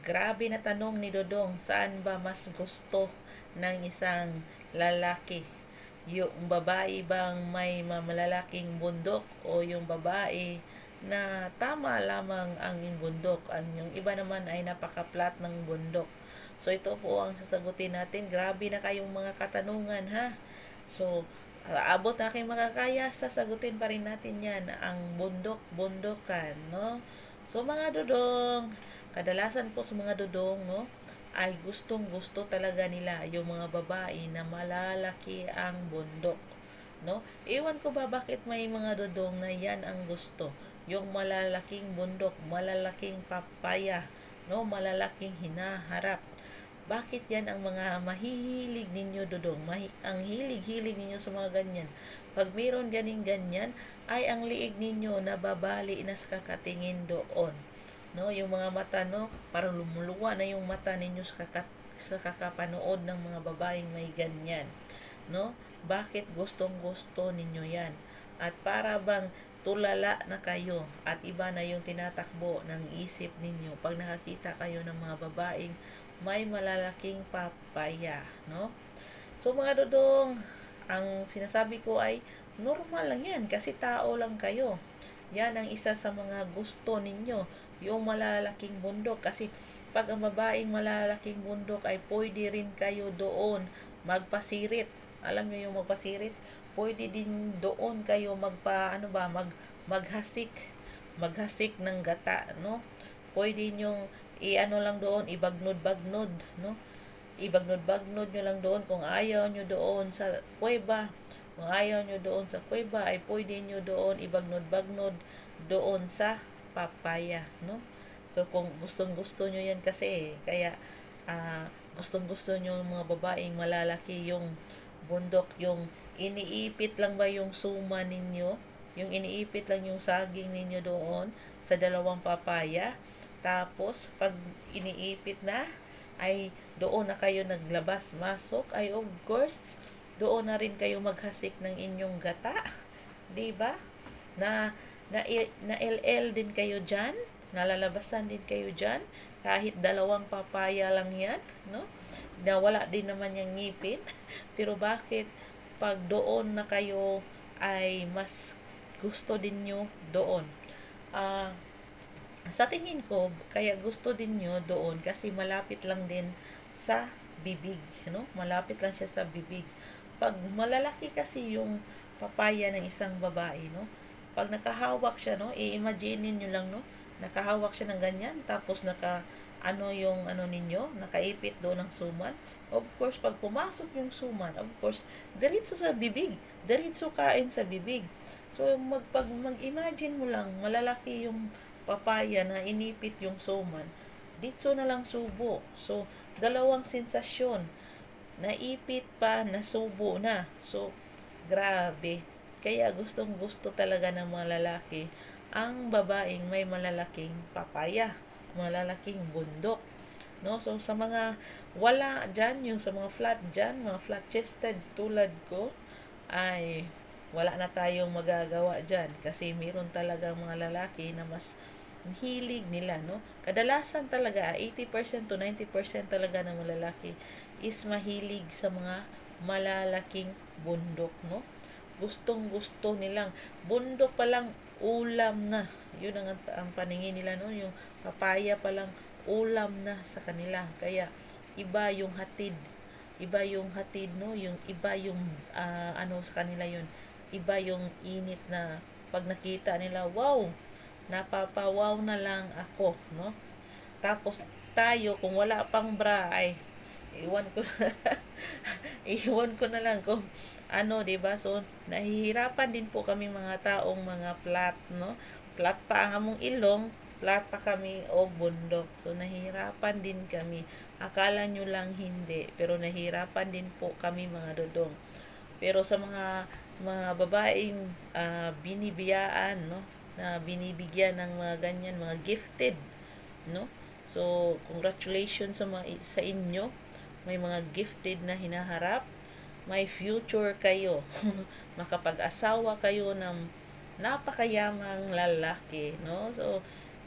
Grabe na tanong ni Dodong, saan ba mas gusto ng isang lalaki? Yung babae bang may malalaking bundok o yung babae na tama lamang ang bundok? Yung iba naman ay napaka-flat ng bundok. So ito po ang sasagutin natin. Grabe na kayong mga katanungan ha. So abot na kayo makakaya, sasagutin pa rin natin yan. Ang bundok-bundokan, no? So mga Dodong, kadalasan po sa mga Dodong, no, ay gustong-gusto talaga nila yung mga babae na malalaki ang bundok, no? Iwan ko ba bakit may mga Dodong na yan ang gusto. Yung malalaking bundok, malalaking papaya, no, malalaking hinaharap. Bakit yan ang mga mahihilig ninyo, Dodong? Ang hilig-hilig ninyo sa mga ganyan. Pag mayroon ganing-ganyan, ay ang liig ninyo nababali na sa kakatingin doon. No, yung mga mata, no, parang lumuluwa na yung mata ninyo sa kakapanood ng mga babaeng may ganyan. No? Bakit gustong-gusto ninyo yan? At para bang tulala na kayo at iba na yung tinatakbo ng isip ninyo pag nakakita kayo ng mga babaeng may malalaking papaya, no? So mga Dodong, ang sinasabi ko ay normal lang yan kasi tao lang kayo. Yan ang isa sa mga gusto ninyo, yung malalaking bundok. Kasi pag ang babaeng malalaking bundok ay pwede rin kayo doon magpasirit. Alam niyo yung magpasirit? Pwede din doon kayo maghasik. Maghasik ng gata, no? Pwede nyong i-ano lang doon, ibagnod-bagnod, no? Ibagnod-bagnod nyo lang doon kung ayaw nyo doon sa kuweba. Kung ayaw nyo doon sa kuweba, ay pwede nyo doon ibagnod-bagnod doon sa papaya, no? So, kung gustong-gusto nyo yan kasi, kaya gustong-gusto nyo yung mga babaeng malalaki yung bundok, yung iniipit lang ba yung suma ninyo, yung iniipit lang yung saging ninyo doon sa dalawang papaya. Tapos, pag iniipit na, ay doon na kayo naglabas-masok. Ay, of course, doon na rin kayo maghasik ng inyong gata. Diba? Na LL din kayo dyan. Nalalabasan din kayo dyan. Kahit dalawang papaya lang yan. No? Na wala din naman yung ngipin. Pero bakit pag doon na kayo ay mas gusto din nyo doon? Sa tingin ko, kaya gusto din nyo doon kasi malapit lang din sa bibig, no? Malapit lang siya sa bibig. Pag malalaki kasi yung papaya ng isang babae, no? Pag nakahawak siya, no? I-imagine niyo lang, no? Nakahawak siya ng ganyan, tapos yung ninyo, nakaipit doon ng suman. Of course, pag pumasok yung suman, of course, diretso sa bibig. Diretso kain sa bibig. So, pag mag-imagine mo lang, malalaki yung papaya na inipit yung suman, dito na lang subo. So, dalawang sensasyon. Naipit pa, nasubo na. So, grabe. Kaya gustong-gusto talaga ng mga lalaki ang babaeng may malalaking papaya, malalaking bundok. No? So, sa mga wala dyan, yung sa mga flat dyan, mga flat-chested tulad ko, ay wala na tayong magagawa dyan kasi meron talagang mga lalaki na mas hilig nila, no? Kadalasan talaga, 80% to 90% talaga ng mga lalaki is mahilig sa mga malalaking bundok, no? Gustong-gusto nilang bundok pa lang ulam na. Yun ang paningin nila, no? Yung papaya pa lang ulam na sa kanila. Kaya iba yung hatid. Iba yung hatid, no? Yung iba yung sa kanila yun. Iba yung init na pag nakita nila, wow, napapawaw na lang ako, no? Tapos tayo, kung wala pang bra, ay iwan ko iwan ko na lang kung diba? So, nahihirapan din po kami mga taong mga flat, no? Flat pa ang among ilong, flat pa kami o bundok. So, nahihirapan din kami. Akala nyo lang hindi, pero nahihirapan din po kami mga Dodong. Pero sa mga babaeng binibiyaan, no? Na binibigyan ng mga ganyan, mga gifted, no? So, congratulations sa inyo. May mga gifted na hinaharap. May future kayo. Makapag-asawa kayo ng napakayamang lalaki, no? So,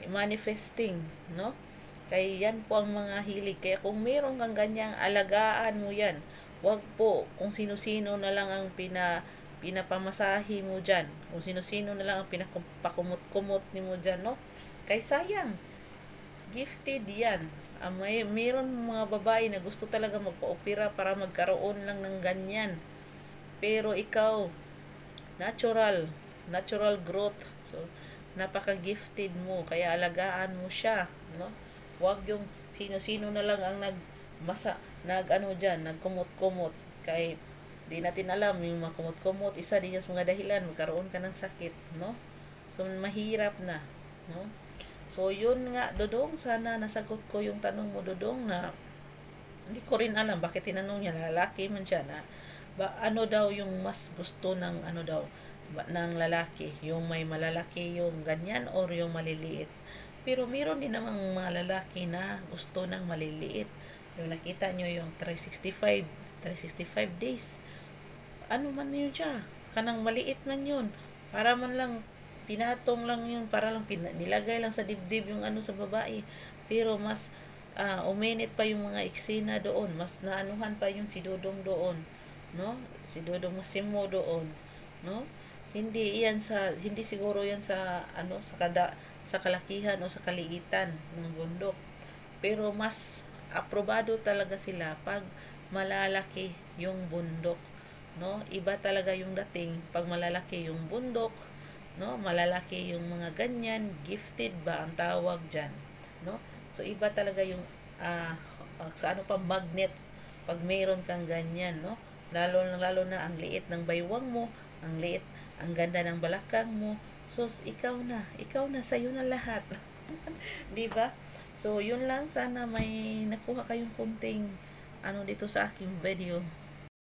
manifesting, no? Kaya yan po ang mga hilig. Kaya kung meron kang ganyang, alagaan mo yan. Wag po kung sino-sino na lang ang pinapamasahe mo dyan. Kung sino-sino na lang ang pinapakumot-kumot ni mo dyan, no? Kaya sayang, gifted yan. Mayroon mga babae na gusto talaga magpa-opera para magkaroon lang ng ganyan. Pero ikaw, natural, natural growth. So, napaka-gifted mo. Kaya alagaan mo siya, no? Huwag yung sino-sino na lang ang nagkumot-kumot. Kay di natin alam yung mga kumot-kumot, isa din yan sa mga dahilan magkaroon ka ng sakit, no? So mahirap na, no? So yun nga, Dodong, sana nasagot ko yung tanong mo, Dodong, na hindi ko rin alam bakit tinanong niya, lalaki man siya, na ano daw yung mas gusto ng ano daw ng lalaki, yung may malalaki yung ganyan or yung maliliit. Pero meron din namang mga lalaki na gusto ng maliliit. Yung nakita nyo yung 365 days. Ano man yun siya? Kanang maliit man yun. Para man lang, pinatong lang yun, para lang nilagay lang sa dibdib yung ano sa babae. Pero mas uminit pa yung mga eksena doon. Mas naanuhan pa yung si Dodong doon. No? Si Dodong Masimo doon. No? Hindi siguro yan sa ano sa kalakihan o sa kaliitan ng bundok. Pero mas aprobado talaga sila pag malalaki yung bundok, no? Iba talaga yung dating pag malalaki yung bundok, no? Malalaki yung mga ganyan, gifted ba ang tawag diyan, no? So iba talaga yung sa ano pa magnet pag mayroon kang ganyan, no? Lalo na ang liit ng baywang mo, ang liit, ang ganda ng balakang mo. So ikaw na sa'yo na lahat. 'Di ba? So yun lang, sana may nakuha kayong kunting ano dito sa aking video.